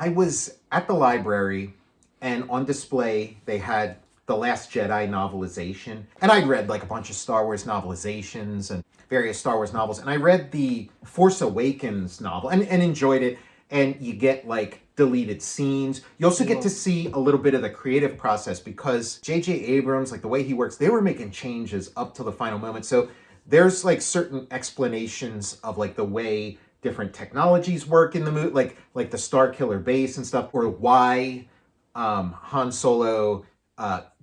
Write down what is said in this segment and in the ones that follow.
I was at the library, and on display they had the Last Jedi novelization. And I'd read like a bunch of Star Wars novelizations and various Star Wars novels. And I read the Force Awakens novel and enjoyed it. And you get like deleted scenes. You also get to see a little bit of the creative process because J.J. Abrams, like the way he works, they were making changes up to the final moment. So there's like certain explanations of like the way different technologies work in the movie, like the Star Killer base and stuff, or why Han Solo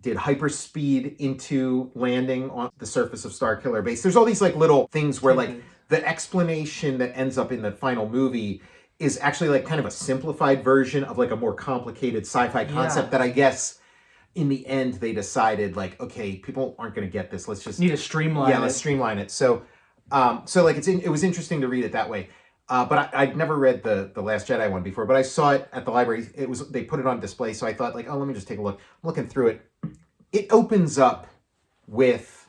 did hyperspeed into landing on the surface of Star Killer base. There's all these like little things where like the explanation that ends up in the final movie is actually like kind of a simplified version of like a more complicated sci-fi concept that I guess in the end they decided like, okay, people aren't going to get this. Let's just need to streamline it. Let's streamline it. So like it was interesting to read it that way. But I'd never read the Last Jedi one before, but I saw it at the library. They put it on display, so I thought like, oh, let me just take a look. I'm looking through it. It opens up with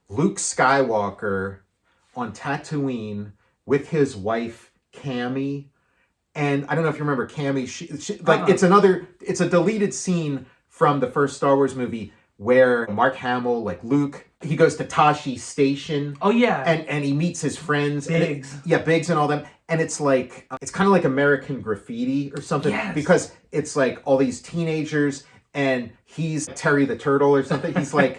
Luke Skywalker on Tatooine with his wife Cammy, and I don't know if you remember Cammy. It's a deleted scene from the first Star Wars movie where Mark Hamill, like Luke, he goes to Tashi Station. Oh yeah, and he meets his friends. Biggs. Biggs and all them. And it's like it's kind of like American Graffiti or something because it's like all these teenagers. And he's Terry the Turtle or something. He's like,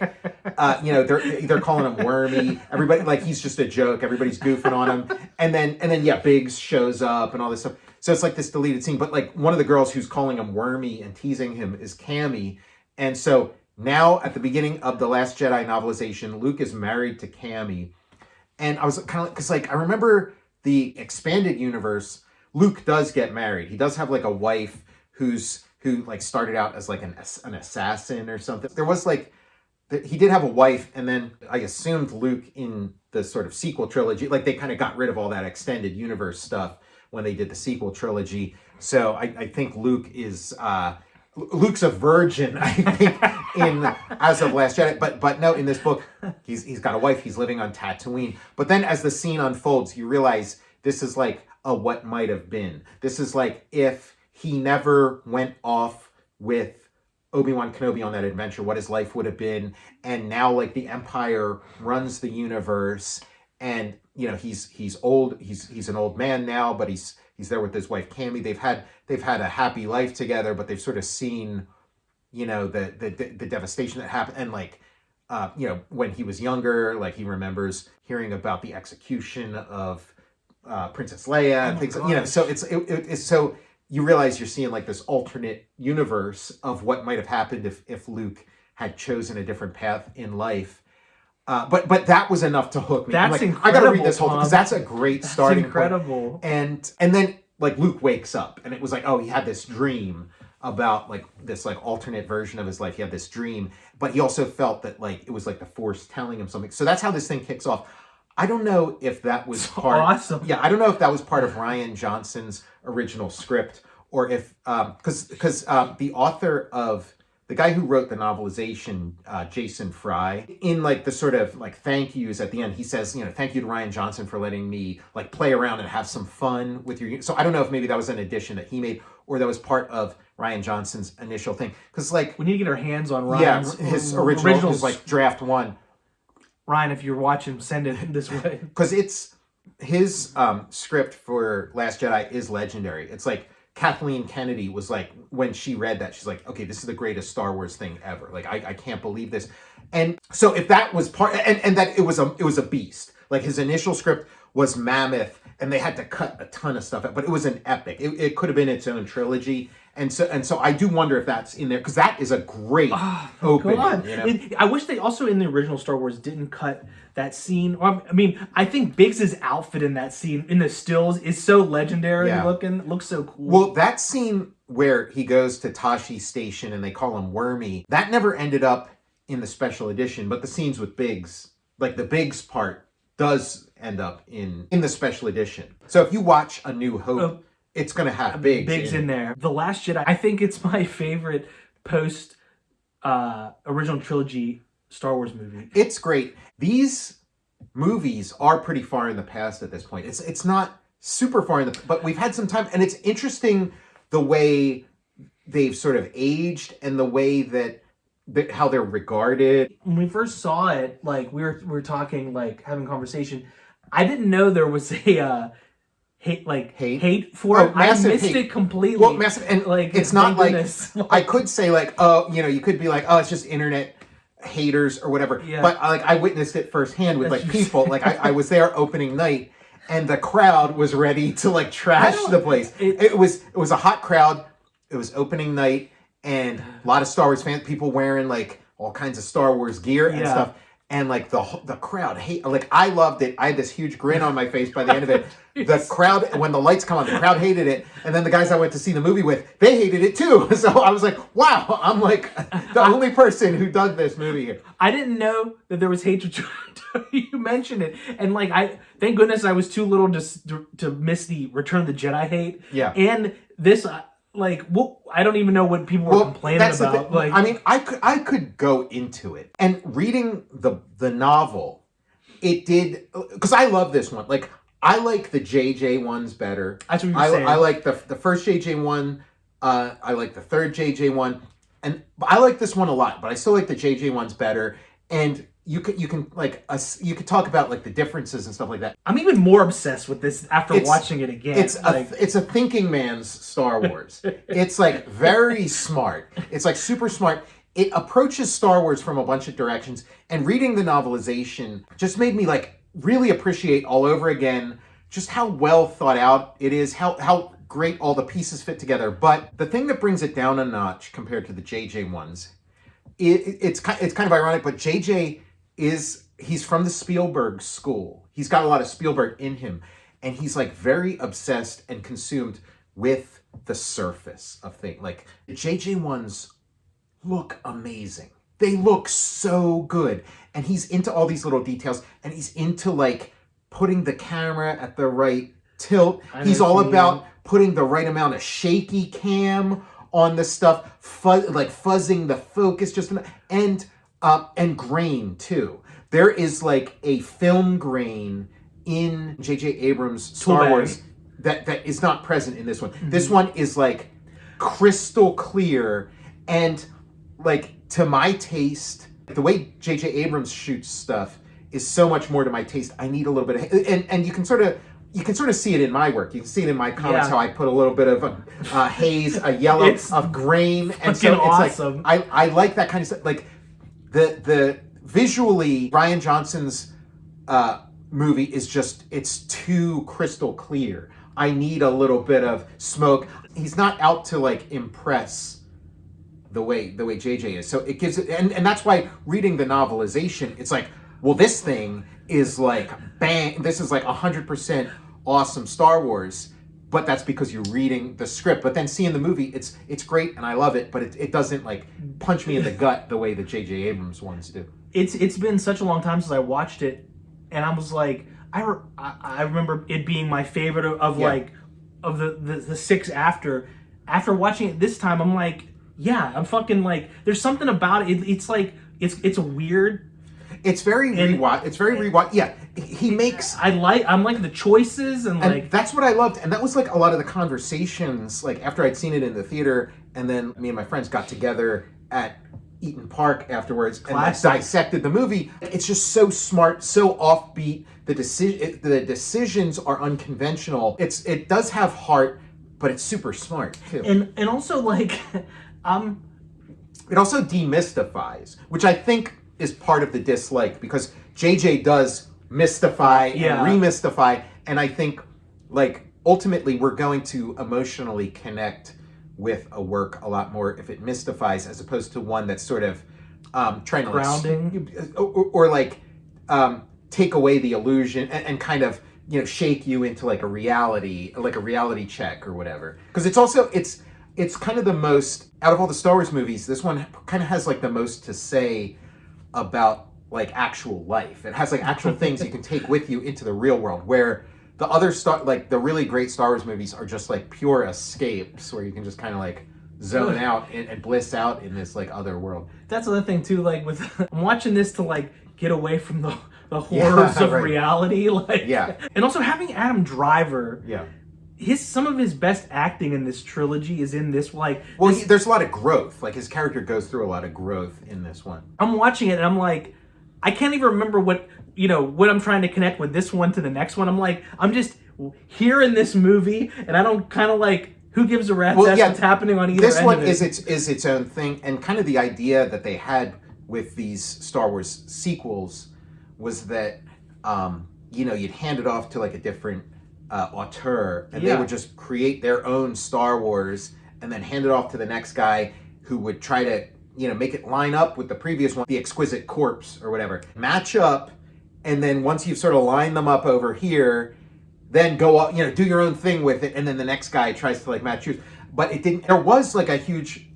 they're calling him Wormy. Everybody like he's just a joke. Everybody's goofing on him. And then Biggs shows up and all this stuff. So it's like this deleted scene. But like one of the girls who's calling him Wormy and teasing him is Cammy. And so now at the beginning of the Last Jedi novelization, Luke is married to Cammy. And I was kind of because like I remember the expanded universe. Luke does get married. He does have like a wife who like started out as like an assassin or something. There was like, he did have a wife, and then I assumed Luke in the sort of sequel trilogy, like they kind of got rid of all that extended universe stuff when they did the sequel trilogy. So I think Luke's a virgin, I think, as of Last Jedi. But no, in this book, he's got a wife, he's living on Tatooine. But then as the scene unfolds, you realize this is like a what might have been. This is like if he never went off with Obi-Wan Kenobi on that adventure, what his life would have been. And now like the Empire runs the universe, and he's old, he's an old man now, but he's there with his wife Cammy. They've had a happy life together, but they've sort of seen, the devastation that happened. And like, when he was younger, like he remembers hearing about the execution of Princess Leia and things, so it's so you realize you're seeing like this alternate universe of what might have happened if Luke had chosen a different path in life. But that was enough to hook me. That's like, incredible. I got to read this whole thing because that's a great starting incredible. point. And then like Luke wakes up and it was like, oh, he had this dream about like this like alternate version of his life. He had this dream, but he also felt that like it was like the Force telling him something. So that's how this thing kicks off. I don't know if that was awesome. Yeah, I don't know if that was part of Rian Johnson's original script or if because the author of the guy who wrote the novelization, Jason Fry, in like the sort of like thank yous at the end, he says, thank you to Rian Johnson for letting me like play around and have some fun with your. So I don't know if maybe that was an addition that he made or that was part of Rian Johnson's initial thing. Because like we need to get our hands on Ryan's his original is like draft one. Ryan, if you're watching, send it this way. Because it's his script for Last Jedi is legendary. It's like Kathleen Kennedy was like, when she read that, she's like, okay, this is the greatest Star Wars thing ever. Like, I can't believe this. And so if that was part, and that it was a beast. Like his initial script was mammoth, and they had to cut a ton of stuff out, but it was an epic. It could have been its own trilogy. And so I do wonder if that's in there, because that is a great opening. I wish they also in the original Star Wars didn't cut that scene. I mean, I think Biggs's outfit in that scene in the stills is so legendary looking. It looks so cool. Well, that scene where he goes to Tashi Station and they call him Wormy, that never ended up in the special edition, but the scenes with Biggs, like the Biggs part, does end up in the special edition. So if you watch A New Hope, it's going to have Biggs in there. The Last Jedi, I think it's my favorite post original trilogy Star Wars movie. It's great. These movies are pretty far in the past at this point. It's not super far in the, but we've had some time, and it's interesting the way they've sort of aged and the way that how they're regarded. When we first saw it, like we were talking, like having conversation, I didn't know there was a hate for it. I missed it completely. Well, massive, and like it's not like goodness. I could say like, oh, you could be like, oh, it's just internet haters or whatever. Yeah. But I witnessed it firsthand with like people. Like I was there opening night, and the crowd was ready to like trash the place. It was a hot crowd. It was opening night, and a lot of Star Wars fans, people wearing like all kinds of Star Wars gear and stuff. And like the crowd I loved it. I had this huge grin on my face by the end of it. The crowd, when the lights come on, the crowd hated it. And then the guys I went to see the movie with, they hated it too. So I was like, wow, I'm like the only person who dug this movie here. I didn't know that there was hatred until you mentioned it. And like, thank goodness I was too little to miss the Return of the Jedi hate. Yeah. And this, I don't even know what people were complaining about. Like, I mean, I could go into it. And reading the novel, it did, because I love this one. Like, I like the JJ ones better. That's what you're saying. I like the first JJ one. I like the third JJ one, and I like this one a lot. But I still like the JJ ones better. And you could talk about like the differences and stuff like that. I'm even more obsessed with this after watching it again. It's a thinking man's Star Wars. It's like very smart. It's like super smart. It approaches Star Wars from a bunch of directions, and reading the novelization just made me like really appreciate all over again just how well thought out it is, how great all the pieces fit together. But the thing that brings it down a notch compared to the JJ ones, it's kind of ironic, but JJ he's from the Spielberg school. He's got a lot of Spielberg in him, and he's like very obsessed and consumed with the surface of things. Like the JJ ones look amazing. They look so good. And he's into all these little details, and he's into like putting the camera at the right tilt. He's all about putting the right amount of shaky cam on the stuff, fuzzing the focus just enough, and grain too. There is like a film grain in J.J. Abrams' Star Wars that is not present in this one. Mm-hmm. This one is like crystal clear, and like to my taste, the way J.J. Abrams shoots stuff is so much more to my taste. I need a little bit of, and you can sort of see it in my work. You can see it in my comics how I put a little bit of haze, a yellow, of grain, and so it's awesome. Like I like that kind of stuff. Like the visually, Rian Johnson's movie is just, it's too crystal clear. I need a little bit of smoke. He's not out to like impress the way JJ is. So it gives it, and that's why reading the novelization, it's like, well, this thing is like bang. This is like 100% awesome Star Wars, but that's because you're reading the script. But then seeing the movie, it's great and I love it, but it doesn't like punch me in the gut the way the J.J. Abrams ones do. It's been such a long time since I watched it, and I was like, I remember it being my favorite of the six after. After watching it this time, I'm like, yeah, I'm fucking like, there's something about it. It's like it's weird. It's very rewatch. It's very rewatch. Yeah, he makes. I'm like the choices and like that's what I loved, and that was like a lot of the conversations. Like after I'd seen it in the theater, and then me and my friends got together at Eaton Park afterwards and like, dissected the movie. It's just so smart, so offbeat. The decisions are unconventional. It does have heart, but it's super smart too. And also like, it also demystifies, which I think is part of the dislike, because JJ does mystify and remystify, and I think like ultimately we're going to emotionally connect with a work a lot more if it mystifies as opposed to one that's sort of trying to grounding or like take away the illusion and kind of shake you into like a reality check or whatever. Because it's also it's kind of the most, out of all the Star Wars movies, this one kind of has like the most to say about like actual life. It has like actual things you can take with you into the real world, where the other the really great Star Wars movies are just like pure escapes where you can just kind of like zone out and bliss out in this like other world. That's the other thing too, like with I'm watching this to like get away from the horrors of reality, like and also having Adam Driver some of his best acting in this trilogy is in this. Like, well, there's a lot of growth. Like his character goes through a lot of growth in this one. I'm watching it and I'm like, I can't even remember what I'm trying to connect with this one to the next one. I'm like, I'm just here in this movie, and I don't kind of like. Who gives a rat's ass what's happening on either this end one of it? is its own thing, and kind of the idea that they had with these Star Wars sequels was that you'd hand it off to like a different auteur, and they would just create their own Star Wars, and then hand it off to the next guy who would try to make it line up with the previous one, the exquisite corpse or whatever, match up, and then once you've sort of lined them up over here. Then go up, do your own thing with it, and then the next guy tries to like match yours. But it didn't. There was like a huge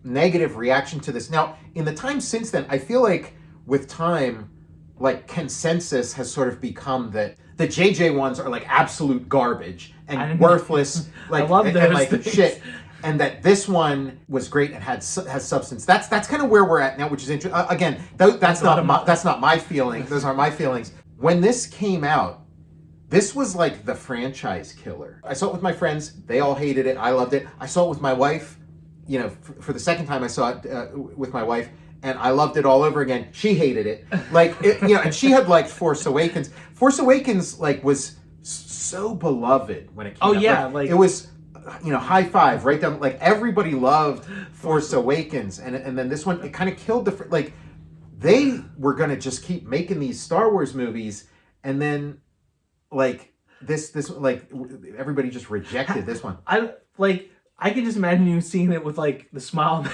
negative reaction to this. Now, in the time since then, I feel like with time, like consensus has sort of become that the JJ ones are like absolute garbage and worthless, like I love those and like things. shit. And that this one was great and has substance. That's kind of where we're at now, which is interesting. Again, that's not my feeling. Those aren't my feelings. When this came out. This was like the franchise killer. I saw it with my friends. They all hated it. I loved it. I saw it with my wife. For the second time I saw it with my wife, and I loved it all over again. She hated it. And she had liked Force Awakens. Force Awakens, was so beloved when it came out. Oh, yeah. It was, high five, right down. Like, everybody loved Force Awakens. And then this one, it kind of killed they were going to just keep making these Star Wars movies, and then... everybody just rejected this one. I can just imagine you seeing it with like the smile.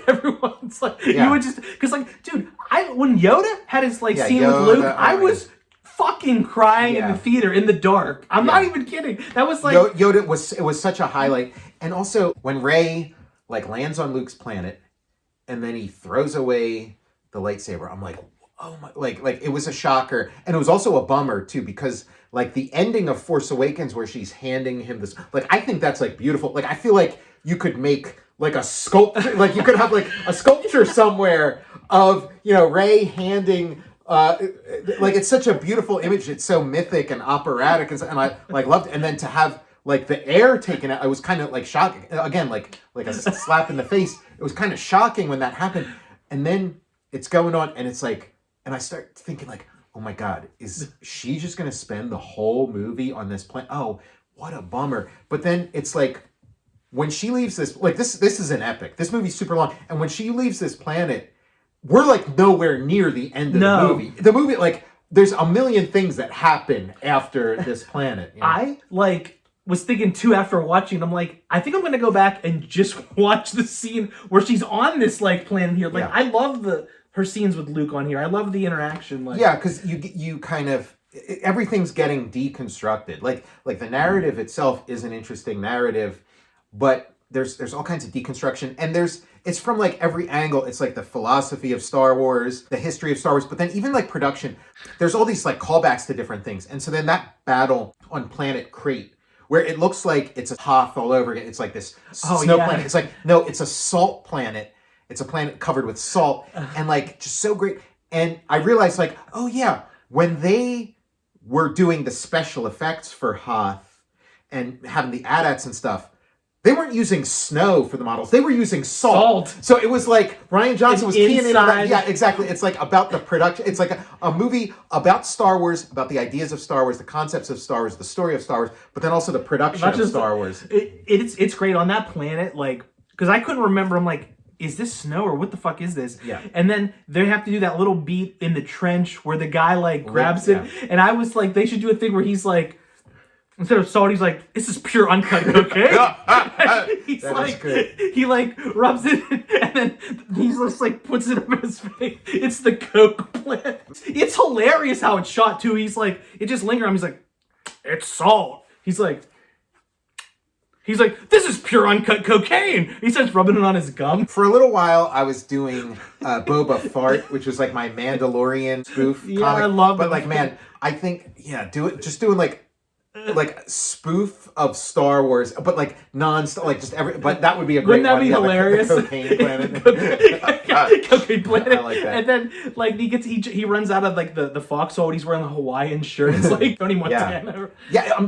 Everyone's like, you would just because dude, when Yoda had his scene with Luke, I was fucking crying in the theater in the dark. I'm not even kidding. That was like Yoda was such a highlight, and also when Rey lands on Luke's planet, and then he throws away the lightsaber. I'm like. Oh my! It was a shocker, and it was also a bummer too because the ending of Force Awakens where she's handing him this, I think that's beautiful. I feel like you could make a sculpture, you could have a sculpture somewhere of Rey handing. It's such a beautiful image. It's so mythic and operatic, and I loved it. And then to have the air taken out, I was kind of shocking again, like a slap in the face. It was kind of shocking when that happened, and then it's going on, and it's and I start thinking oh my God, is she just going to spend the whole movie on this planet? Oh, what a bummer. But then it's when she leaves this, this is an epic. This movie's super long. And when she leaves this planet, we're nowhere near the end of the movie. The movie, there's a million things that happen after this planet. I was thinking too after watching. I'm I think I'm going to go back and just watch the scene where she's on this planet here. I love her scenes with Luke on here. I love the interaction. Because you kind of everything's getting deconstructed. The narrative itself is an interesting narrative, but there's all kinds of deconstruction, and it's from every angle. It's the philosophy of Star Wars, the history of Star Wars, but then even production. There's all these callbacks to different things, and so then that battle on Planet Crate, where it looks like it's a Hoth all over again. It's this snow planet. It's no, it's a salt planet. It's a planet covered with salt, and just so great. And I realized oh yeah, when they were doing the special effects for Hoth and having the AT-ATs and stuff, they weren't using snow for the models. They were using salt. So it was Rian Johnson was keying into that. Yeah, exactly. It's about the production. It's a movie about Star Wars, about the ideas of Star Wars, the concepts of Star Wars, the story of Star Wars, but then also the production of Star Wars. It's great on that planet, because I couldn't remember. I'm is this snow or what the fuck is this? Yeah. And then they have to do that little beat in the trench where the guy grabs it. And I was they should do a thing where he's instead of salt, he's this is pure uncut cocaine. He's he rubs it and then he's just puts it up his face. It's the coke plant. It's hilarious how it's shot too. He's it just lingers on him. He's it's salt. He's this is pure uncut cocaine. He starts rubbing it on his gum. For a little while, I was doing Boba Fart, which was my Mandalorian spoof comic. I love it. But man, I think doing spoof of Star Wars, but non-stop, but that would be a great. Wouldn't that be hilarious? The cocaine planet. Concrete Planet. I like that. And then like he runs out of like the foxhole and he's wearing a Hawaiian shirt. It's like Tony Montana.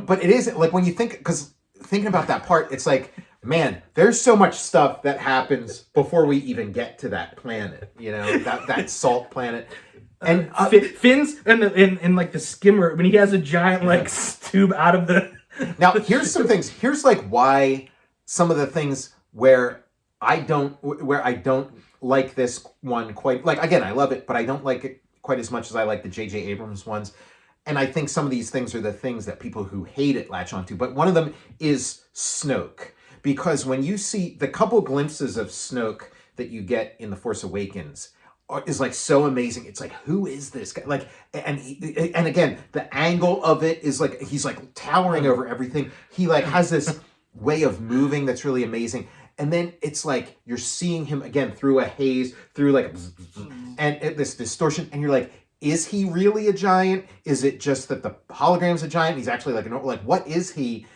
But it is like when you think, because thinking about that part, it's like, man, there's so much stuff that happens before we even get to that planet, that salt planet. And Finn's in like the skimmer when he has a giant like tube out of the. Now here's some things. Here's like why some of the things where I don't like this one quite. Like, again, I love it, but I don't like it quite as much as I like the J.J. Abrams ones. And I think some of these things are the things that people who hate it latch onto. But one of them is Snoke. Because when you see the couple glimpses of Snoke that you get in The Force Awakens is like so amazing. It's like, who is this guy? Like, and again, the angle of it is like, he's like towering over everything. He like has this way of moving that's really amazing. And then it's like, you're seeing him again through a haze, through like, and this distortion. And you're like, is he really a giant? Is it just that the hologram's a giant? He's actually like what is he?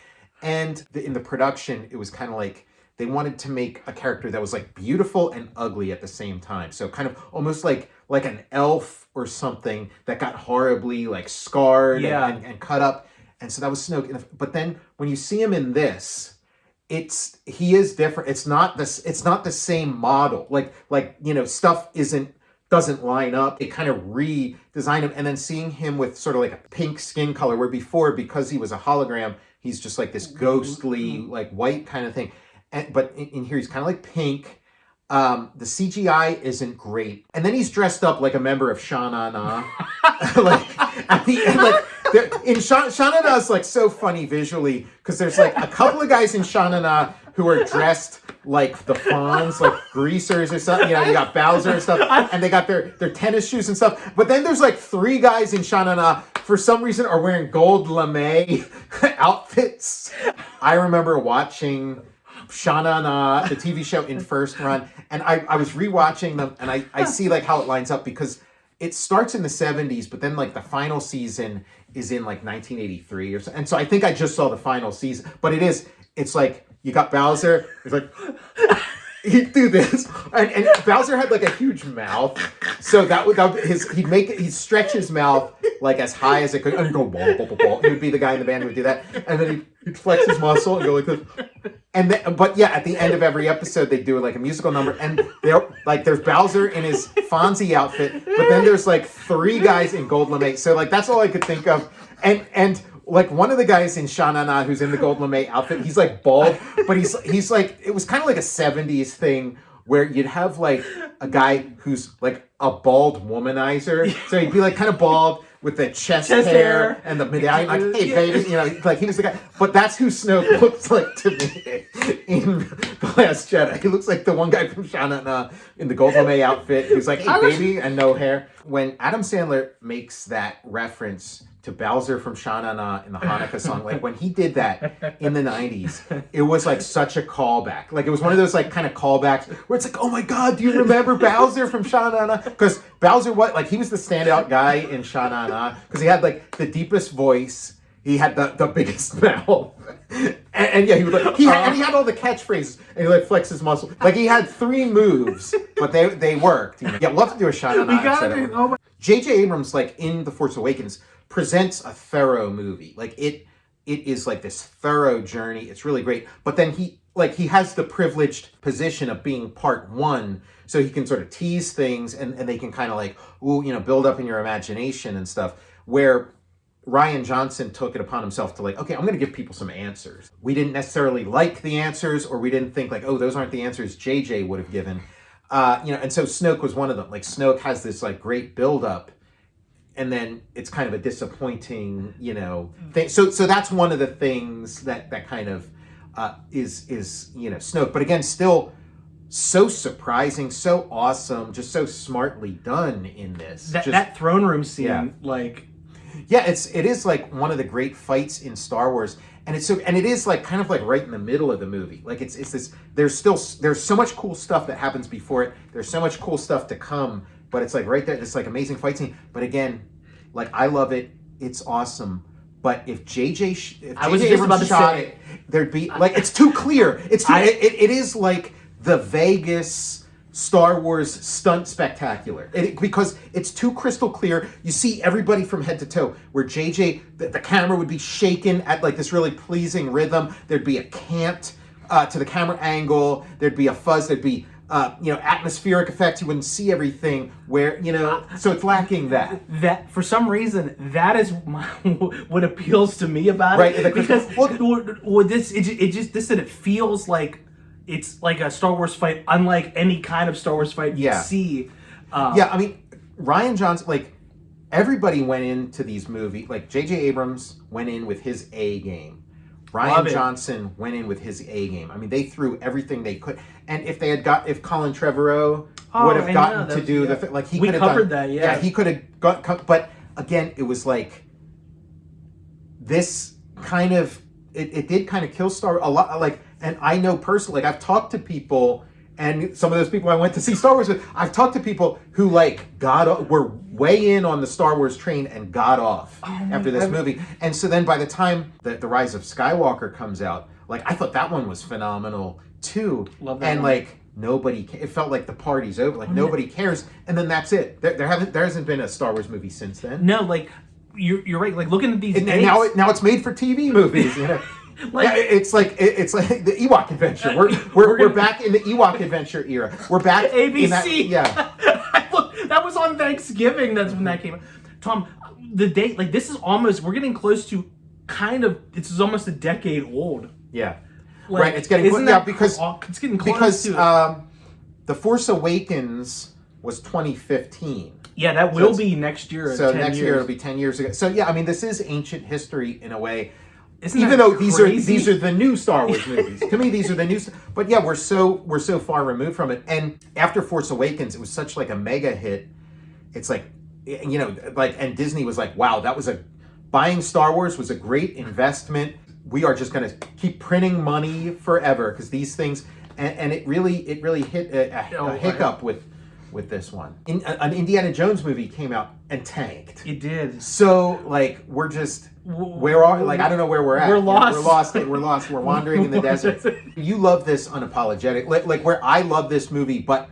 And in the production, it was kind of like they wanted to make a character that was like beautiful and ugly at the same time. So kind of almost like an elf or something that got horribly like scarred and cut up. And so that was Snoke. But then when you see him in this, he is different. It's not the same model. Like stuff doesn't line up. It kind of redesigned him, and then seeing him with sort of like a pink skin color, where before, because he was a hologram, he's just like this ghostly, like white kind of thing. But in here, he's kind of like pink. The CGI isn't great. And then he's dressed up like a member of Sha Na Na. Like, at the end, like, Sha Na Na is like so funny visually, because there's like a couple of guys in Sha Na Na who are dressed like the Fonz, like greasers or something. You got Bowser and stuff, and they got their tennis shoes and stuff. But then there's like three guys in Sha Na Na, for some reason, are wearing gold lame outfits. I remember watching Sha Na Na, the TV show, in first run, and I was rewatching them, and I see like how it lines up, because it starts in the 70s, but then like the final season is in like 1983 or so. And so I think I just saw the final season, but it's like, you got Bowser, it's like, he'd do this, and Bowser had like a huge mouth, so he'd stretch his mouth like as high as it could, and he'd go ball, ball, ball, ball. He would be the guy in the band who would do that, and then he'd flex his muscle and go like this. And then, but yeah, at the end of every episode, they do like a musical number, and there's Bowser in his Fonzie outfit, but then there's like three guys in gold lame. So like that's all I could think of, and like one of the guys in Sha Na Na who's in the gold lame outfit, he's like bald, but he's like, it was kind of like a 70s thing where you'd have like a guy who's like a bald womanizer, so he'd be like kind of bald with the chest hair and the medallion, like, hey baby, like he was the guy. But that's who Snoke looks like to me in The Last Jedi. He looks like the one guy from Sha Na Na in the gold lame outfit who's like, hey baby, and no hair. When Adam Sandler makes that reference to Bowser from Sha Na Na in the Hanukkah song, like when he did that in the 90s, it was like such a callback. Like it was one of those like kind of callbacks where it's like, oh my God, do you remember Bowser from Sha Na Na? Because Bowser, he was the standout guy in Sha Na Na, because he had like the deepest voice, he had the biggest mouth, and yeah, he had all the catchphrases, and he like flexed his muscle. Like he had three moves, but they worked. Yeah, we'll have to do a Sha Na Na. J.J. Abrams, like in The Force Awakens, presents a thorough movie. Like it is like this thorough journey. It's really great. But then he has the privileged position of being part one, so he can sort of tease things and they can kind of like, build up in your imagination and stuff. Where Rian Johnson took it upon himself to like, okay, I'm going to give people some answers. We didn't necessarily like the answers, or we didn't think like, oh, those aren't the answers JJ would have given. And so Snoke was one of them. Like Snoke has this like great buildup, and then it's kind of a disappointing, thing. So that's one of the things that kind of is Snoke. But again, still so surprising, so awesome, just so smartly done in this. That throne room scene, like. Yeah, it is like one of the great fights in Star Wars, and it is like kind of like right in the middle of the movie. Like it's this. There's so much cool stuff that happens before it. There's so much cool stuff to come. But it's like right there, this like amazing fight scene. But again, like I love it. It's awesome. But if J.J. Abrams shot it, there'd be like, it's too clear. It is like the Vegas Star Wars stunt spectacular. Because it's too crystal clear. You see everybody from head to toe. Where JJ, the camera would be shaken at like this really pleasing rhythm. There'd be a cant to the camera angle. There'd be a fuzz. There'd be atmospheric effects. You wouldn't see everything. Where so it's lacking that. That for some reason that is what appeals to me about it. Because it feels like. It's like a Star Wars fight, unlike any kind of Star Wars fight you see. I mean, Rian Johnson, like, everybody went into these movies, like, J.J. Abrams went in with his A game. Rian Johnson went in with his A game. I mean, they threw everything they could. And if Colin Trevorrow would have gotten to do the thing, like, he could have covered that, Yeah, he could have got, but again, it was like, this kind of, it did kind of kill Star Wars a lot, like, and I know personally, like I've talked to people, and some of those people I went to see Star Wars with, I've talked to people who like were way in on the Star Wars train and got off after this movie. And so then by the time the Rise of Skywalker comes out, like I thought that one was phenomenal too. Love that and one. Like it felt like the party's over, like nobody cares, and then that's it. There hasn't been a Star Wars movie since then. No, like you're right. Like looking at these and dates, now it's made for TV movies, Like, yeah, it's like the Ewok adventure. We're back in the Ewok adventure era. We're back ABC. In that, Look, that was on Thanksgiving. That's when that came out. Tom, the date, like this is almost, we're getting close to this is almost a decade old. Yeah. Like, right. It's getting close. Yeah, because it's getting close to The Force Awakens was 2015. Yeah, that will be next year. So next year it'll be 10 years ago. So yeah, I mean, this is ancient history in a way. Even though these are the new Star Wars movies. To me, these are the new. But yeah, we're so far removed from it. And after Force Awakens, it was such like a mega hit. It's like, and Disney was like, wow, buying Star Wars was a great investment. We are just going to keep printing money forever because these things, and it really hit a hiccup with this one. An Indiana Jones movie came out and tanked. It did. So like we're just. I don't know where we're at. We're lost. We're lost. We're wandering in the desert. You love this unapologetic, like where I love this movie, but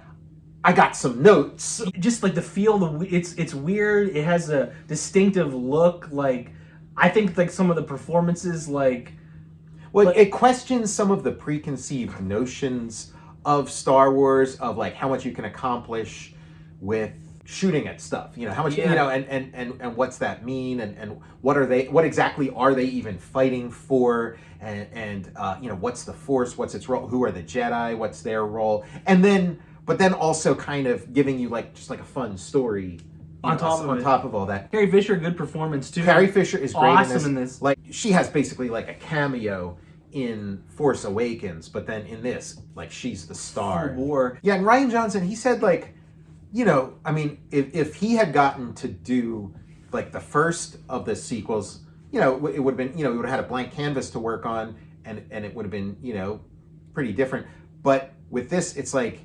I got some notes. Just like the feel, it's weird. It has a distinctive look. Like I think like some of the performances, it questions some of the preconceived notions of Star Wars, of like how much you can accomplish with shooting at stuff, how much, and what's that mean, and what exactly are they even fighting for, and what's the Force, what's its role, who are the Jedi, what's their role, but then also kind of giving you just a fun story on top of all that. Carrie Fisher, good performance too. Carrie Fisher is great awesome in this. Like she has basically like a cameo in Force Awakens, but then in this, like she's the star. Full bore. Yeah, and Rian Johnson, he said I mean, if he had gotten to do like the first of the sequels, it would have been, we would have had a blank canvas to work on, and it would have been, pretty different. But with this, it's like,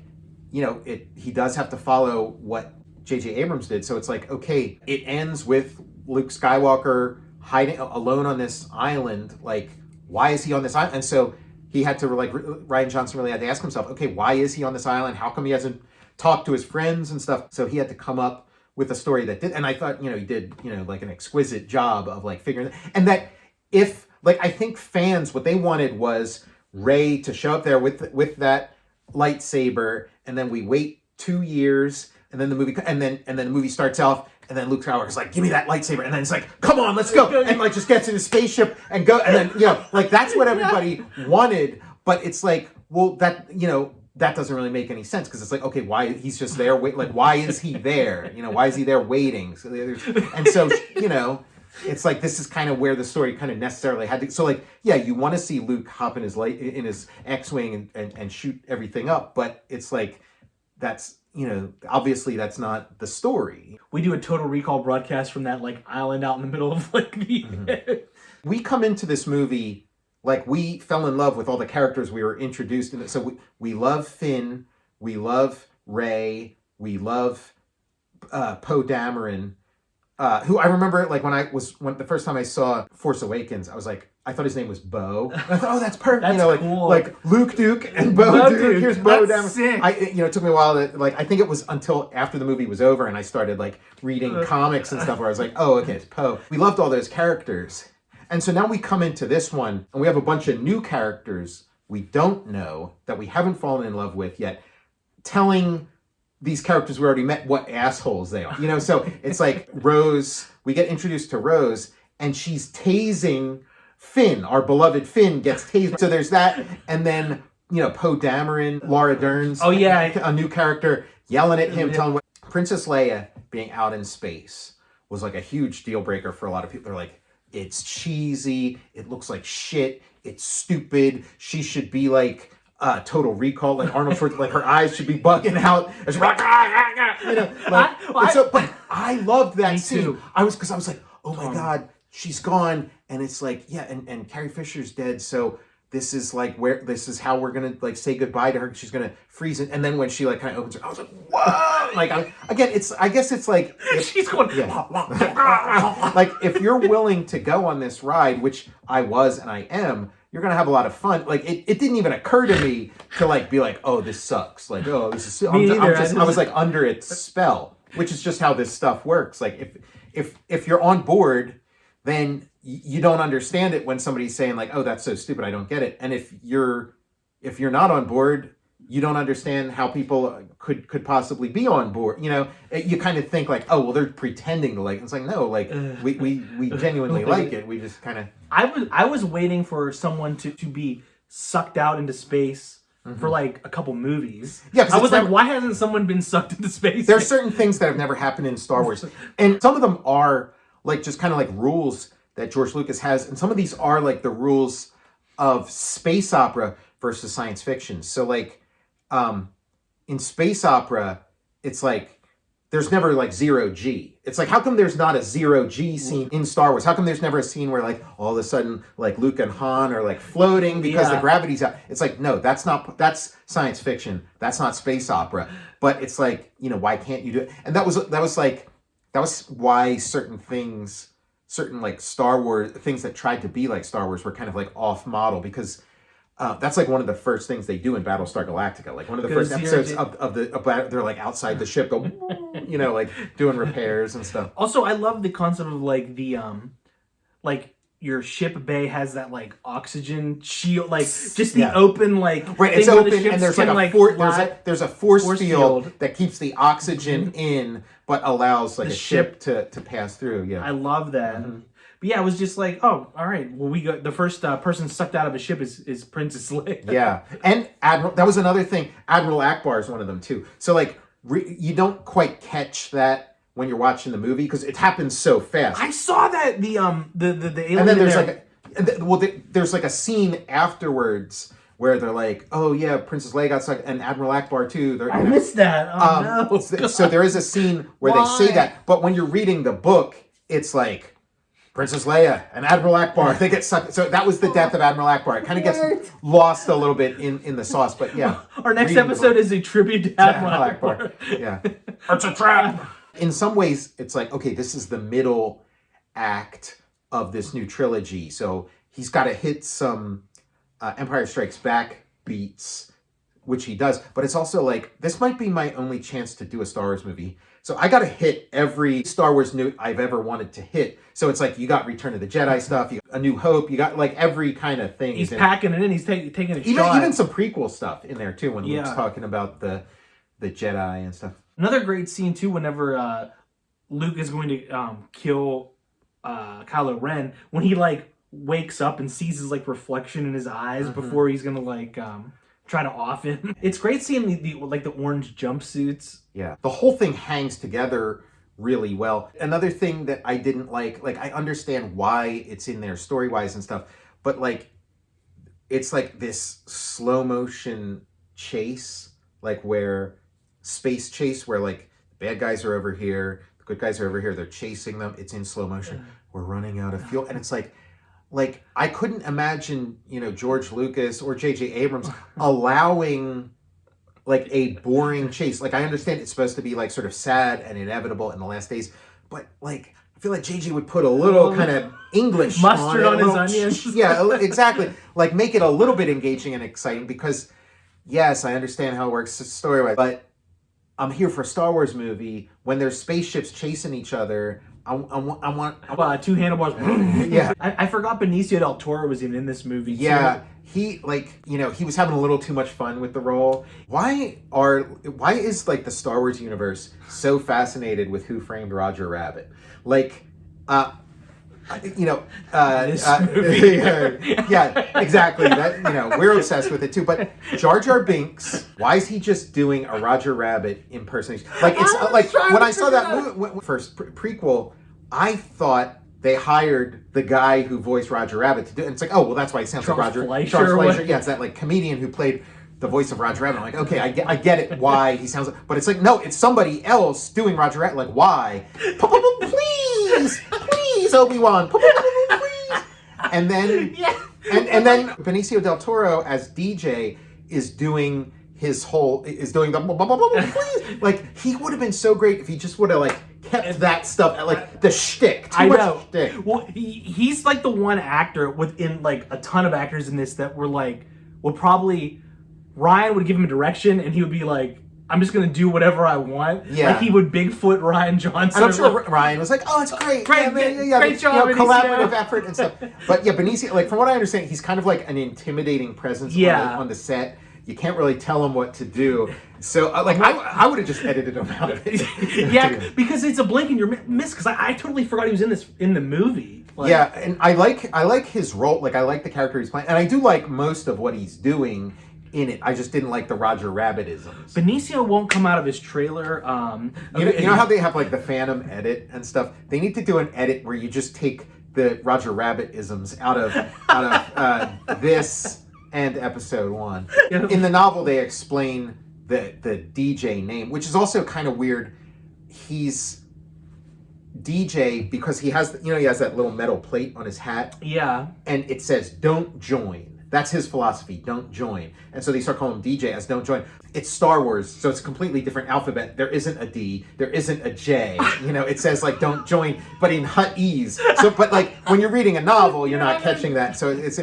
he does have to follow what J.J. Abrams did. So it's like, okay, it ends with Luke Skywalker hiding alone on this island. Like, why is he on this island? And so he had to, like, Rian Johnson really had to ask himself, okay, why is he on this island? How come he hasn't talked to his friends and stuff? So he had to come up with a story that did, and I thought, he did, like an exquisite job of like figuring, and that if, like, I think fans, what they wanted was Rey to show up there with that lightsaber, and then we wait 2 years, and then the movie, and then the movie starts off, and then Luke Skywalker's like, give me that lightsaber, and then it's like, come on, let's go, and like just gets in his spaceship and go, and then, like that's what everybody wanted, but it's like, well, that, that doesn't really make any sense, because it's like, okay, why he's just there, why is he there? Why is he there waiting? So it's like, this is kind of where the story kind of necessarily had to. So like, yeah, you want to see Luke hop in his X-wing and shoot everything up, but it's like, that's, obviously that's not the story. We do a Total Recall broadcast from that like island out in the middle of like the. Mm-hmm. We come into this movie like we fell in love with all the characters we were introduced in. So we love Finn, we love Rey, we love Poe Dameron, who I remember, like when the first time I saw Force Awakens, I was like, I thought his name was Bo. And I thought, oh, that's perfect. That's like cool. like Luke Duke and Bo Duke. Here's Bo That's sick. It took me a while to I think it was until after the movie was over and I started like reading comics and stuff where I was like, oh, okay, it's Poe. We loved all those characters, and so now we come into this one and we have a bunch of new characters we don't know that we haven't fallen in love with yet, telling these characters we already met what assholes they are. So it's like Rose, we get introduced to Rose and she's tasing Finn, our beloved Finn gets tased. So there's that. And then, Poe Dameron, Laura Dern's a new character, yelling at him, telling him Princess Leia being out in space was like a huge deal breaker for a lot of people. They're like, it's cheesy, it looks like shit, it's stupid, she should be like Total Recall, like Arnold Schwarzenegger, like her eyes should be bugging out. And she's like, but I loved that scene. Too. I was like, oh my God, she's gone. And it's like, yeah, and Carrie Fisher's dead, so this is how we're gonna like say goodbye to her. She's gonna freeze it, and then when she like kind of opens her, I was like, whoa! Like I guess it's like she's going, like if you're willing to go on this ride, which I was and I am, you're gonna have a lot of fun. Like it didn't even occur to me to like be like, oh, this sucks. Like, oh, this is. I was like under its spell, which is just how this stuff works. Like if you're on board, then you don't understand it when somebody's saying like, oh, that's so stupid, I don't get it. And if you're not on board, you don't understand how people could possibly be on board. You kind of think like, oh, well, they're pretending to like it. It's like, no, like we genuinely like it. We just kind of. I was waiting for someone to be sucked out into space for like a couple movies. Yeah, I was like, why hasn't someone been sucked into space? There are certain things that have never happened in Star Wars, and some of them are like just kind of like rules that George Lucas has, and some of these are like the rules of space opera versus science fiction. So like in space opera, it's like there's never like 0G. It's like, how come there's not a 0G scene in Star Wars? How come there's never a scene where like all of a sudden like Luke and Han are like floating because the gravity's out? It's like, no, that's science fiction. That's not space opera. But it's like, why can't you do it? And that was why certain like Star Wars things that tried to be like Star Wars were kind of like off model, because that's like one of the first things they do in Battlestar Galactica. Like one of the first episodes they're like outside the ship, go, like doing repairs and stuff. Also, I love the concept of like the like your ship bay has that like oxygen shield, like just the open like right. It's open and there's like there's a force field that keeps the oxygen in, but allows like a ship to pass through. Yeah, I love that. Mm-hmm. But yeah, it was just like, oh, all right. Well, we got the first person sucked out of a ship is Princess Leia. Yeah, and Admiral. That was another thing. Admiral Akbar is one of them too. So like, you don't quite catch that when you're watching the movie because it happens so fast. I saw that the alien. And then there's there's like a scene afterwards where they're like, oh yeah, Princess Leia got sucked, and Admiral Akbar too. I missed that. Oh no. So there is a scene where they say that, but when you're reading the book, it's like Princess Leia and Admiral Akbar, they get sucked. So that was the death of Admiral Akbar. It kind of gets lost a little bit in the sauce, but yeah. Our next episode is a tribute to Admiral Akbar. Yeah. It's a trap. In some ways, it's like, okay, this is the middle act of this new trilogy. So he's got to hit some Empire Strikes Back beats, which he does. But it's also like, this might be my only chance to do a Star Wars movie. So I got to hit every Star Wars note I've ever wanted to hit. So it's like, you got Return of the Jedi stuff, you got A New Hope, you got like every kind of thing. He's packing it in, he's taking a shot. shot. Even some prequel stuff in there too, when Luke's talking about the Jedi and stuff. Another great scene too, whenever Luke is going to kill Kylo Ren, when he like wakes up and sees his like reflection in his eyes before he's gonna like try to off him. It's great seeing the orange jumpsuits. Yeah, the whole thing hangs together really well. Another thing that I didn't like I understand why it's in there story-wise and stuff, but like it's like this slow motion chase, like space chase where like the bad guys are over here, the good guys are over here, they're chasing them, it's in slow motion. We're running out of fuel, and it's like I couldn't imagine, George Lucas or J.J. Abrams allowing like a boring chase. Like I understand it's supposed to be like sort of sad and inevitable in the last days, but like I feel like JJ would put a little kind of English mustard on his little, onions. Yeah, exactly. Like make it a little bit engaging and exciting because, yes, I understand how it works story-wise, but I'm here for a Star Wars movie. When there's spaceships chasing each other, I want two handlebars. Yeah. I forgot Benicio del Toro was even in this movie too. Yeah. He he was having a little too much fun with the role. Why is like the Star Wars universe so fascinated with Who Framed Roger Rabbit? Like, This movie. yeah, exactly. That we're obsessed with it too. But Jar Jar Binks, why is he just doing a Roger Rabbit impersonation? Like it's like when I saw that movie, first prequel, I thought they hired the guy who voiced Roger Rabbit to do it. And it's like, oh well, that's why he sounds Charles like Roger Fleischer. Charles Fleischer. Yeah, it's that like comedian who played the voice of Roger Rabbit. I'm like, okay, I get it why he sounds like, but it's like, no, it's somebody else doing Roger Rabbit. Like, why? Please, Obi-Wan, please. And then, and then Benicio del Toro as DJ is doing the please. Like, he would have been so great if he just would have like kept that stuff, like the shtick. I know. Shtick. Well, he's like the one actor within like a ton of actors in this that were like, would probably, Ryan would give him a direction and he would be like, I'm just going to do whatever I want. Yeah. Like he would Bigfoot Ryan Johnson. And I'm sure Ryan was like, oh, it's great. Great job, collaborative effort and stuff. But yeah, Benicio, like from what I understand, he's kind of like an intimidating presence on the set. You can't really tell him what to do. So I would have just edited him out of it. Yeah, because it's a blink and you're miss, because I totally forgot he was in the movie. Like, yeah, and I like his role. Like I like the character he's playing. And I do like most of what he's doing in it. I just didn't like the Roger Rabbit-isms. Benicio won't come out of his trailer. You know how they have like the Phantom edit and stuff? They need to do an edit where you just take the Roger Rabbit-isms out of this and episode 1. In the novel, they explain the DJ name, which is also kind of weird. He's DJ because he has that little metal plate on his hat. Yeah. And it says, don't join. That's his philosophy, don't join. And so they start calling him DJ as don't join. It's Star Wars, so it's a completely different alphabet. There isn't a D, there isn't a J. It says like don't join, but in Huttese. So, but like when you're reading a novel, you're not catching that. So it's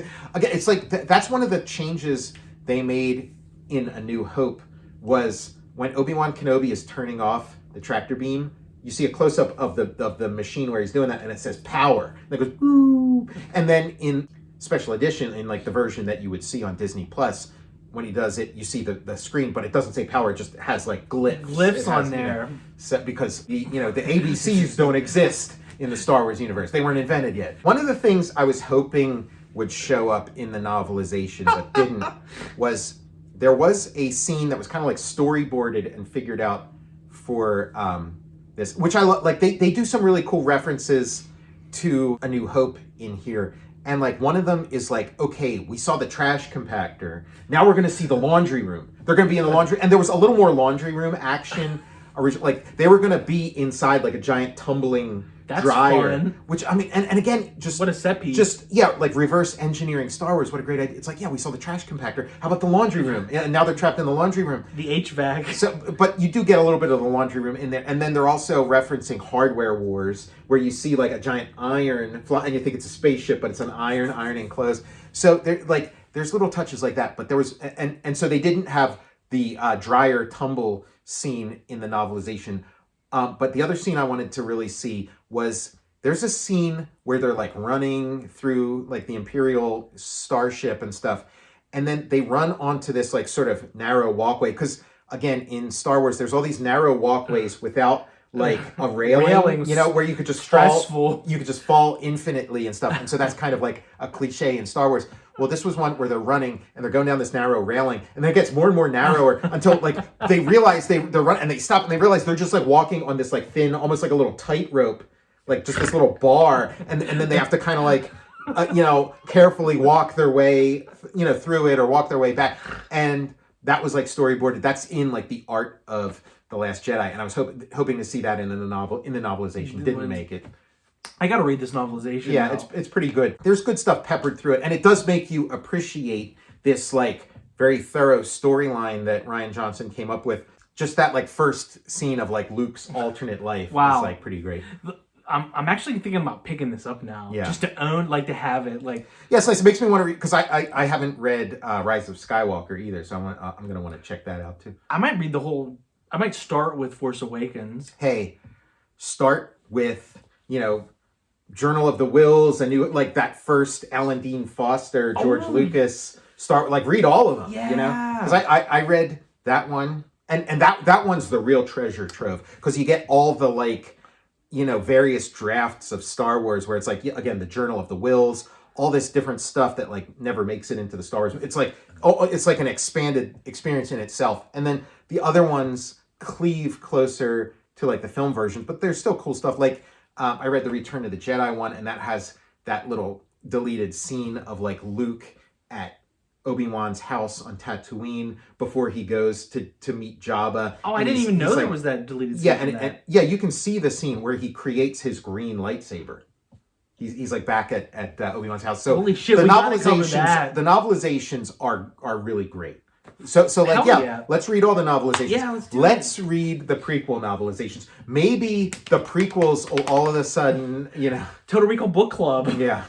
like that's one of the changes they made in A New Hope was when Obi-Wan Kenobi is turning off the tractor beam. You see a close-up of the machine where he's doing that, and it says power. And it goes, ooh. And then in special edition, in like the version that you would see on Disney Plus, when he does it, you see the screen, but it doesn't say power, it just has like glyphs on there. So, because the ABCs don't exist in the Star Wars universe. They weren't invented yet. One of the things I was hoping would show up in the novelization, but didn't, was there was a scene that was kind of like storyboarded and figured out for this, which I like. They do some really cool references to A New Hope in here. And like one of them is like, okay, we saw the trash compactor. Now we're going to see the laundry room. They're going to be in the laundry. And there was a little more laundry room action. Like they were going to be inside like a giant tumbling dryer. Fun. Which, I mean, and again, just... What a set piece. Just, yeah, like reverse engineering Star Wars. What a great idea. It's like, yeah, we saw the trash compactor. How about the laundry room? Yeah, and now they're trapped in the laundry room. The HVAC. So, but you do get a little bit of the laundry room in there. And then they're also referencing Hardware Wars, where you see like a giant iron fly, and you think it's a spaceship, but it's an ironing clothes. So there's little touches like that. But there was, and so they didn't have the dryer tumble scene in the novelization. But the other scene I wanted to really see was there's a scene where they're like running through like the Imperial starship and stuff. And then they run onto this like sort of narrow walkway. Because again, in Star Wars, there's all these narrow walkways without like a railing, where you could just stressful. You could just fall infinitely and stuff. And so that's kind of like a cliche in Star Wars. Well, this was one where they're running and they're going down this narrow railing, and then it gets more and more narrower until like they realize they're running, and they stop and they realize they're just like walking on this like thin, almost like a little tightrope, like just this little bar, and then they have to kind of like carefully walk their way through it or walk their way back. And that was like storyboarded. That's in like the art of The Last Jedi, and I was hoping to see that in the novelization. Didn't make it. I gotta read this novelization. Yeah, now. it's pretty good. There's good stuff peppered through it, and it does make you appreciate this like very thorough storyline that Rian Johnson came up with. Just that like first scene of like Luke's alternate life wow. is like pretty great. I'm actually thinking about picking this up now. Yeah. Just to own, like to have it. Like Yes, it makes me want to read because I haven't read Rise of Skywalker either, so I'm gonna want to check that out too. I might read the whole. I might start with Force Awakens. Hey, start with Journal of the Wills, and you like that first Alan Dean Foster, George Lucas. Start read all of them. Yeah. Because I read that one, and that one's the real treasure trove because you get all the various drafts of Star Wars where it's again the Journal of the Wills, all this different stuff that never makes it into the Star Wars. It's like an expanded experience in itself, and then the other ones cleave closer to the film version, but there's still cool stuff. I read the Return of the Jedi one, and that has that little deleted scene of Luke at Obi-Wan's house on Tatooine before he goes to meet Jabba. Oh, I didn't even know there was that deleted scene. Yeah, and you can see the scene where he creates his green lightsaber. He's back at Obi-Wan's house. So holy shit, the novelizations are really great. So let's read all the novelizations. Yeah, let's read the prequel novelizations. Maybe the prequels will all of a sudden, Total Recall Book Club. Yeah.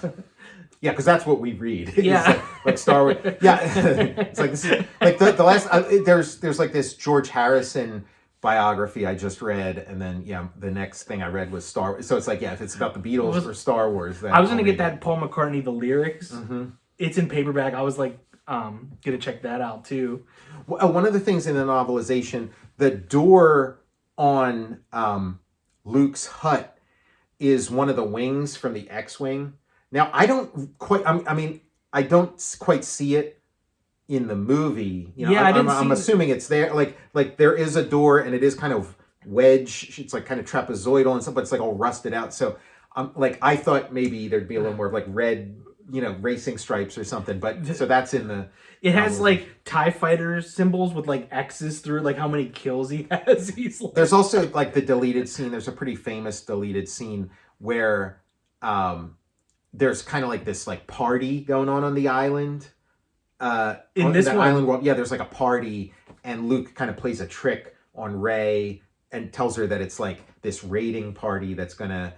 Yeah, because that's what we read. Yeah, like Star Wars. Yeah, it's this is the last. There's this George Harrison biography I just read, and then the next thing I read was Star Wars. So it's if it's about the Beatles or Star Wars, then I was gonna get that Paul McCartney the lyrics. Mm-hmm. It's in paperback. I was gonna check that out too. One of the things in the novelization, the door on Luke's hut is one of the wings from the X-wing. Now, I don't quite see it in the movie. I'm assuming it's there. Like there is a door, and it is kind of wedge. It's kind of trapezoidal and stuff, but it's all rusted out. So, I thought maybe there'd be a little more of red, racing stripes or something. But so that's in the. It has TIE fighter symbols with X's through how many kills he has. There's also the deleted scene. There's a pretty famous deleted scene where there's kind of this party going on the island. In this one, island world, there's a party, and Luke kind of plays a trick on Rey and tells her that it's this raiding party that's gonna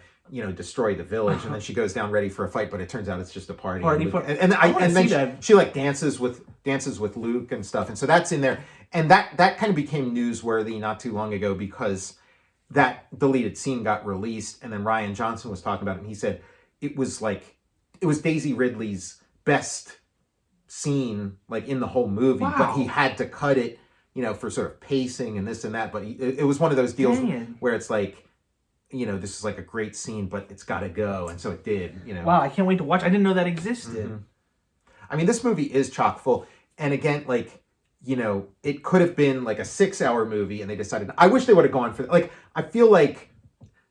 destroy the village, and then she goes down ready for a fight, but it turns out it's just a party. And then she dances with Luke and stuff, and so that's in there, and that kind of became newsworthy not too long ago because that deleted scene got released, and then Rian Johnson was talking about it, and he said it was Daisy Ridley's best scene in the whole movie. Wow. But he had to cut it for sort of pacing and this and that, but it was one of those deals where it's this is a great scene, but it's got to go, and so it did. Wow, I can't wait to watch. I didn't know that existed. Mm-hmm. I mean, this movie is chock full, and again, it could have been a 6-hour movie, and they decided. I wish they would have gone for I feel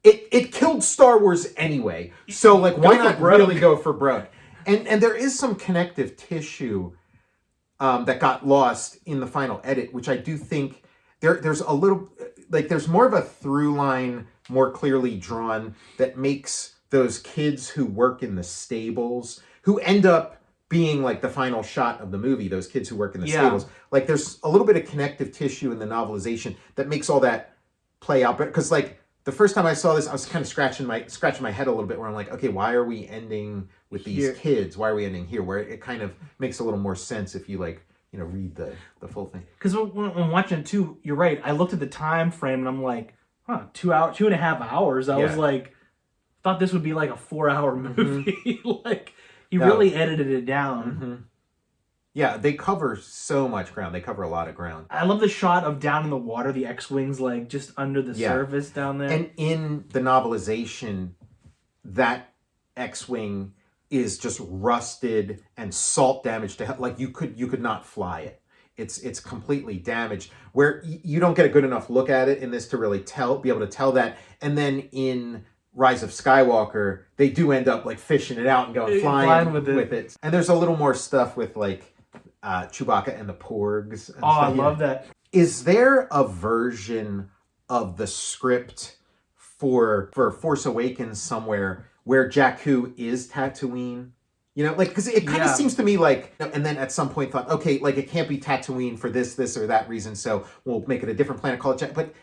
it killed Star Wars anyway, so why not really go for broke? And there is some connective tissue that got lost in the final edit, which I do think there's a little there's more of a through line, more clearly drawn, that makes those kids who work in the stables, who end up being the final shot of the movie, those kids who work in the stables. There's a little bit of connective tissue in the novelization that makes all that play out. But because the first time I saw this, I was kind of scratching my head a little bit, where I'm okay, why are we ending with these kids? Why are we ending here? Where it kind of makes a little more sense if you read the full thing. Because when watching it too, you're right. I looked at the time frame and I'm 2.5 hours. I was thought this would be a 4-hour movie. He really edited it down. Mm-hmm. Yeah, they cover so much ground. They cover a lot of ground. I love the shot of down in the water, the X-Wings just under the surface down there. And in the novelization, that X-Wing is just rusted and salt damaged to you could not fly it. It's completely damaged, where you don't get a good enough look at it in this to really be able to tell that. And then in Rise of Skywalker, they do end up fishing it out and going flying with it. And there's a little more stuff with Chewbacca and the Porgs. And I love that. Is there a version of the script for Force Awakens somewhere where Jakku is Tatooine? Because it kind of seems to me and then at some point thought, okay, it can't be Tatooine for this or that reason, so we'll make it a different planet, call it But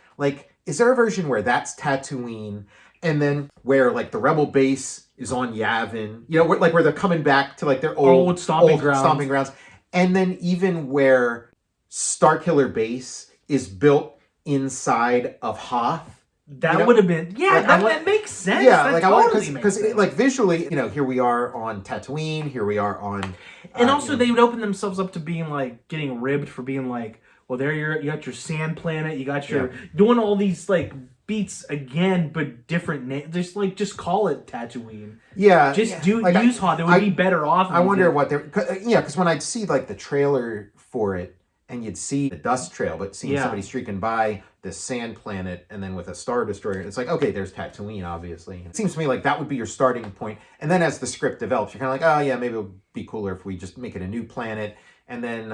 is there a version where that's Tatooine? And then where like the rebel base is on Yavin, where they're coming back to like their old stomping grounds. And then even where Starkiller Base is built inside of Hoth. That would have been, that makes sense. Yeah, that totally because like visually, here we are on Tatooine, here we are on, and also they would open themselves up to being like getting ribbed for being like, well, there you got your sand planet, you got your doing all these like beats again, but different names. Just call it Tatooine. Yeah, use Hoth. It would be better off. I wonder what they're, because when I'd see like the trailer for it, and you'd see the dust trail, but seeing somebody streaking by this sand planet and then with a Star Destroyer, it's like, okay, there's Tatooine, obviously. It seems to me like that would be your starting point. And then as the script develops, you're kind of like, oh, yeah, maybe it would be cooler if we just make it a new planet. And then,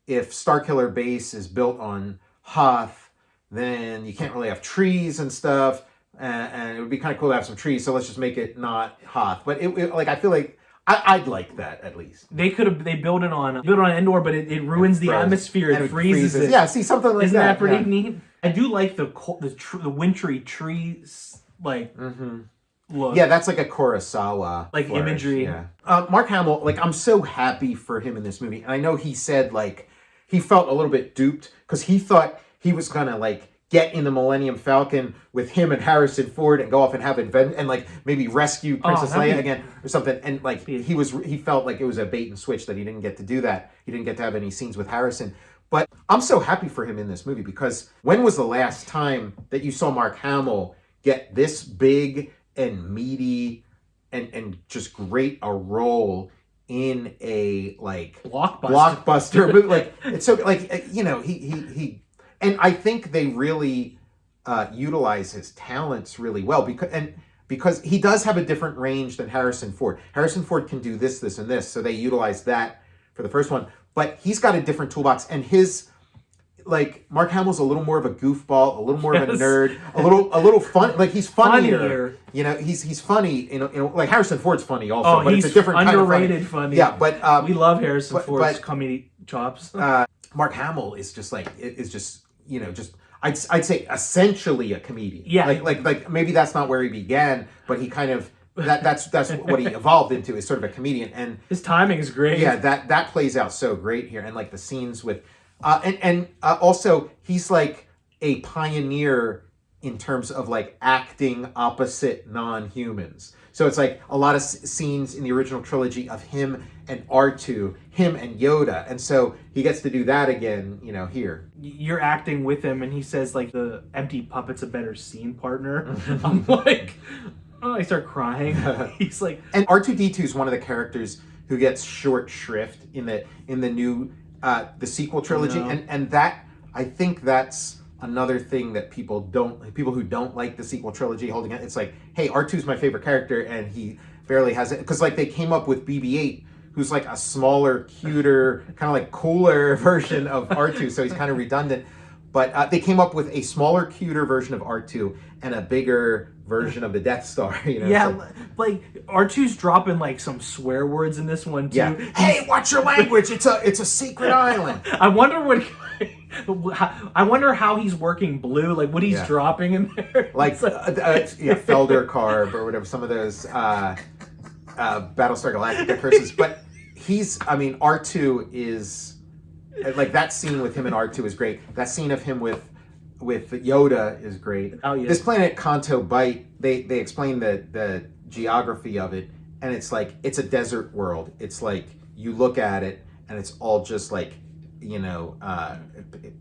if Starkiller Base is built on Hoth, then you can't really have trees and stuff. And it would be kind of cool to have some trees, so let's just make it not Hoth. But I feel like I'd like that at least. They build it on Endor, but it ruins the atmosphere. It freezes it. Yeah, see something like that. Isn't that pretty neat? I do like the wintry trees look. Yeah, that's like a Kurosawa flourish, imagery. Yeah. Mark Hamill, I'm so happy for him in this movie, and I know he said he felt a little bit duped because he thought he was gonna get in the Millennium Falcon with him and Harrison Ford and go off and have and maybe rescue Princess Leia again or something. And he felt like it was a bait and switch that he didn't get to do that. He didn't get to have any scenes with Harrison. But I'm so happy for him in this movie because when was the last time that you saw Mark Hamill get this big and meaty and just great a role in a blockbuster movie? It's so he and I think they really utilize his talents really well because he does have a different range than Harrison Ford. Harrison Ford can do this, this, and this, so they utilize that for the first one. But he's got a different toolbox, and his Mark Hamill's a little more of a goofball, a little more of a nerd, a little fun. He's funnier. He's funny. Harrison Ford's funny also, but it's a different underrated kind of funny. Yeah, but we love Harrison Ford's comedy chops. Mark Hamill is just I'd say essentially a comedian. Yeah. Maybe that's not where he began, but he kind of that's what he evolved into, is sort of a comedian. And his timing is great. Yeah, that plays out so great here. And the scenes with also he's a pioneer in terms of acting opposite non-humans. So it's a lot of scenes in the original trilogy of him and R2, him and Yoda. And so he gets to do that again, here. You're acting with him and he says the empty puppet's a better scene partner. I'm I start crying. He's and R2-D2 is one of the characters who gets short shrift in the new the sequel trilogy. And that, I think that's another thing that people who don't like the sequel trilogy holding it. It's hey, R2's my favorite character and he barely has it. Because they came up with BB-8, who's a smaller, cuter, kind of cooler version of R2. So he's kind of redundant. But they came up with a smaller, cuter version of R2 and a bigger version of the Death Star. Yeah, R2's dropping some swear words in this one too. Yeah. Hey, watch your language! It's a secret island. I wonder how he's working blue. What he's dropping in there. Felder Carb or whatever. Some of those Battlestar Galactica curses. But R2 is. That scene with him and R2 is great. That scene of him with Yoda is great. Oh, yeah. This planet Canto Bight, they explain the geography of it, and it's it's a desert world. It's you look at it and it's all just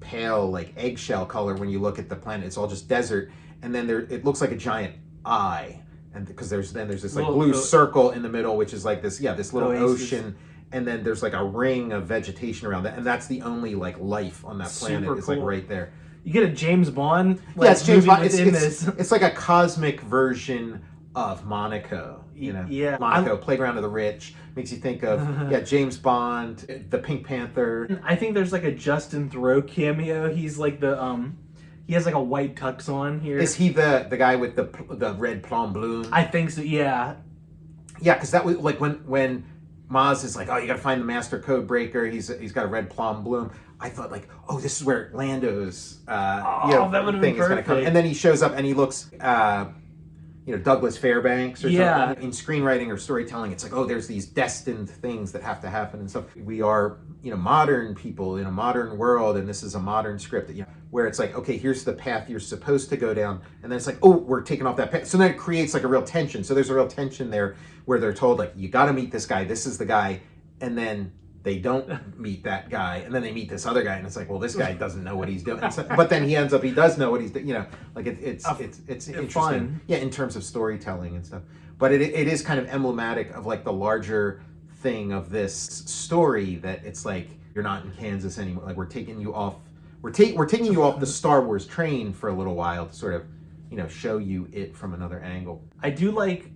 pale eggshell color when you look at the planet. It's all just desert, and then it looks like a giant eye, and because there's this blue circle in the middle, which is this little ocean. And then there's a ring of vegetation around that, and that's the only life on that planet. Super it's cool. Right there. You get a James Bond. It's James Bond. It's a cosmic version of Monaco. Yeah, Monaco, Playground of the Rich, makes you think of James Bond, the Pink Panther. I think there's a Justin Theroux cameo. He's he has a white tux on here. Is he the guy with the red plum blue? I think so. Yeah. Yeah, because that was when Maz is like, oh, you got to find the master code breaker. He's got a red plum bloom. I thought like, oh, this is where Lando's that would have been thing is going to come. And then he shows up and he looks, Douglas Fairbanks or something. In screenwriting or storytelling, it's like, oh, there's these destined things that have to happen and stuff. We are, modern people in a modern world, and this is a modern script that, where it's like, okay, here's the path you're supposed to go down, and then it's like, oh, we're taking off that path. So then it creates like a real tension. So there's a real tension there where they're told like, you got to meet this guy. This is the guy, and then they don't meet that guy, and then they meet this other guy, and it's like, well, this guy doesn't know what he's doing. So, but then he does know what he's doing. Like it's interesting. Fun. Yeah, in terms of storytelling and stuff. But it is kind of emblematic of like the larger thing of this story, that it's like you're not in Kansas anymore. Like we're taking you off. We're taking you off the Star Wars train for a little while to sort of, show you it from another angle. I do like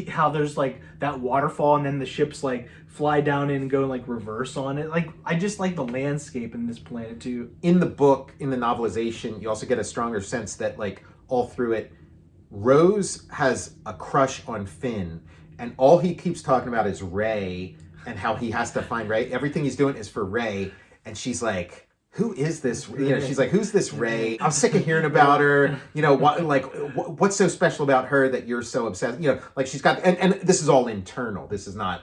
how there's like that waterfall and then the ships like fly down in and go like reverse on it. Like I just like the landscape in this planet too. In the book, in the novelization, you also get a stronger sense that like all through it, Rose has a crush on Finn, and all he keeps talking about is Rey and how he has to find Rey. Everything he's doing is for Rey, and she's like, who is this? She's like, who's this Rey? I'm sick of hearing about her. What's so special about her that you're so obsessed? Like she's got, and this is all internal. This is not,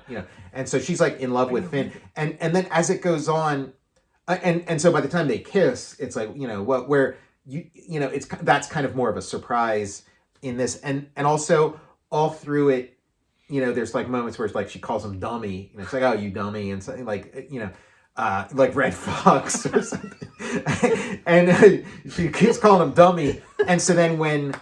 and so she's like in love with Finn. And then as it goes on, and so by the time they kiss, it's like, that's kind of more of a surprise in this. And also all through it, there's like moments where it's like she calls him dummy, and it's like, oh, you dummy, and something like Red Fox or something. And she keeps calling him dummy. And so then when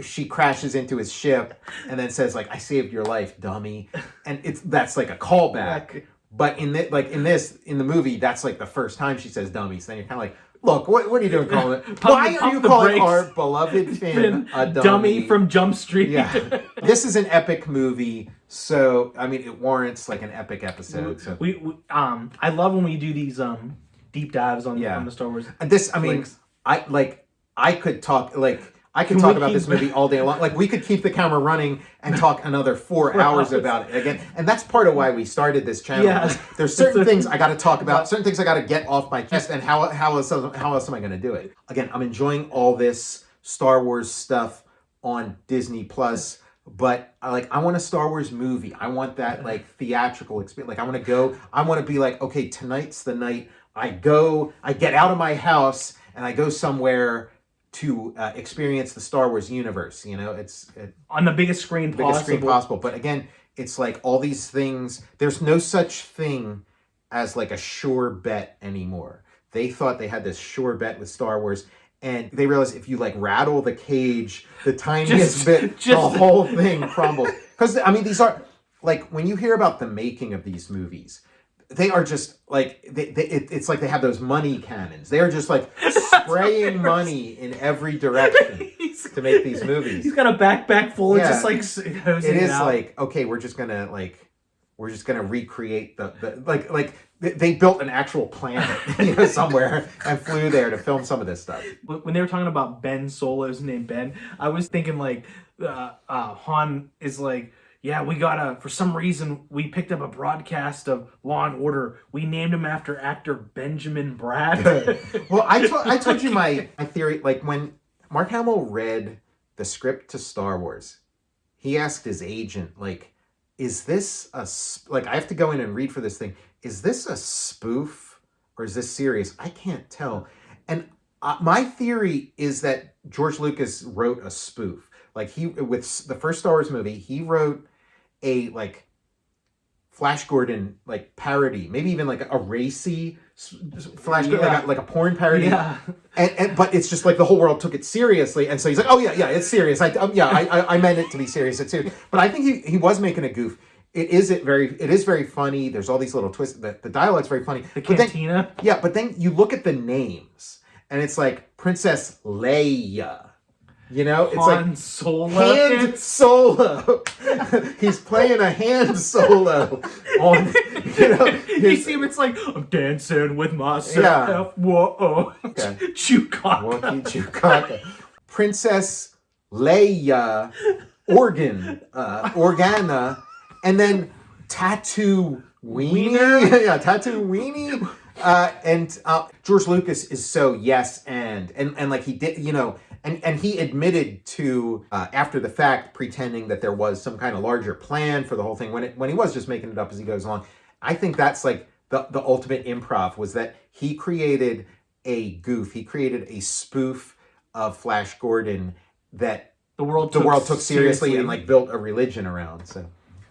she crashes into his ship and then says like, I saved your life, dummy. And that's like a callback. But in the movie, that's like the first time she says dummy. So then you're kind of like, look, what are you doing calling it? Why are you calling our beloved Finn a dummy from Jump Street? Yeah. This is an epic movie, so I mean it warrants like an epic episode. So I love when we do these deep dives on the Star Wars. This, I mean, I could talk about this movie all day long. Like we could keep the camera running and talk another 4 hours about it again. And that's part of why we started this channel. Yeah. There's certain things I got to talk about, certain things I got to get off my chest, and how else am I going to do it? Again, I'm enjoying all this Star Wars stuff on Disney Plus, but I want a Star Wars movie. I want that like theatrical experience. Like I want to be like, okay, tonight's the night I get out of my house and I go somewhere to experience the Star Wars universe. It's on the biggest screen possible. But again, it's like all these things. There's no such thing as like a sure bet anymore. They thought they had this sure bet with Star Wars, and they realized if you like rattle the cage the tiniest bit, the whole thing crumbles. Because I mean, these are like when you hear about the making of these movies, they are just like it's like they have those money cannons. They are just like spraying money in every direction to make these movies. He's got a backpack full of just like hosing it is out. Like, okay, we're just gonna recreate the they built an actual planet somewhere and flew there to film some of this stuff. When they were talking about Ben Solo's name Ben, I was thinking like Han is like, yeah, for some reason, we picked up a broadcast of Law and Order. We named him after actor Benjamin Bratt. Well, I told you my theory. Like, when Mark Hamill read the script to Star Wars, he asked his agent, like, is this I have to go in and read for this thing. Is this a spoof or is this serious? I can't tell. And my theory is that George Lucas wrote a spoof. Like with the first Star Wars movie, he wrote a like Flash Gordon like parody, maybe even like a racy Flash Gordon, like a porn parody. Yeah. And but it's just like the whole world took it seriously, and so he's like, oh yeah, it's serious. I meant it to be serious. It's serious. But I think he was making a goof. It is very funny. There's all these little twists. The dialogue's very funny. The cantina. But then you look at the names, and it's like Princess Leia. It's Han like Solo. Han Solo. He's playing a Han Solo on. You see him. It's like I'm dancing with myself. Yeah. Whoa. Okay. Chewbacca. Princess Leia. Organa. And then tattoo weenie. Wiener? Yeah, tattoo weenie. And George Lucas is so yes and like he did, you know, and he admitted to after the fact, pretending that there was some kind of larger plan for the whole thing when he was just making it up as he goes along. I think that's like the ultimate improv, was that he created a goof, he created a spoof of Flash Gordon that The world took seriously and like built a religion around. So.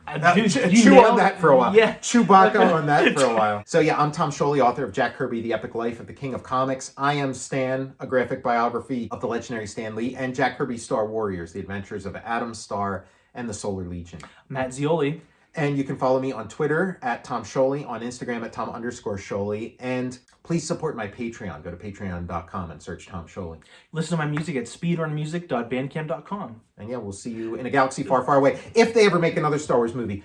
Chew on that for a while. Yeah. Chewbacca on that for a while. So yeah, I'm Tom Scholey, author of Jack Kirby, The Epic Life of the King of Comics. I am Stan, a graphic biography of the legendary Stan Lee, and Jack Kirby's Star Warriors, The Adventures of Adam Star and the Solar Legion. Matt Zioli. And you can follow me on Twitter at Tom Scholey, on Instagram at Tom_Scholey, and please support my Patreon. Go to patreon.com and search Tom Scholey. Listen to my music at speedrunmusic.bandcamp.com. And yeah, we'll see you in a galaxy far, far away, if they ever make another Star Wars movie.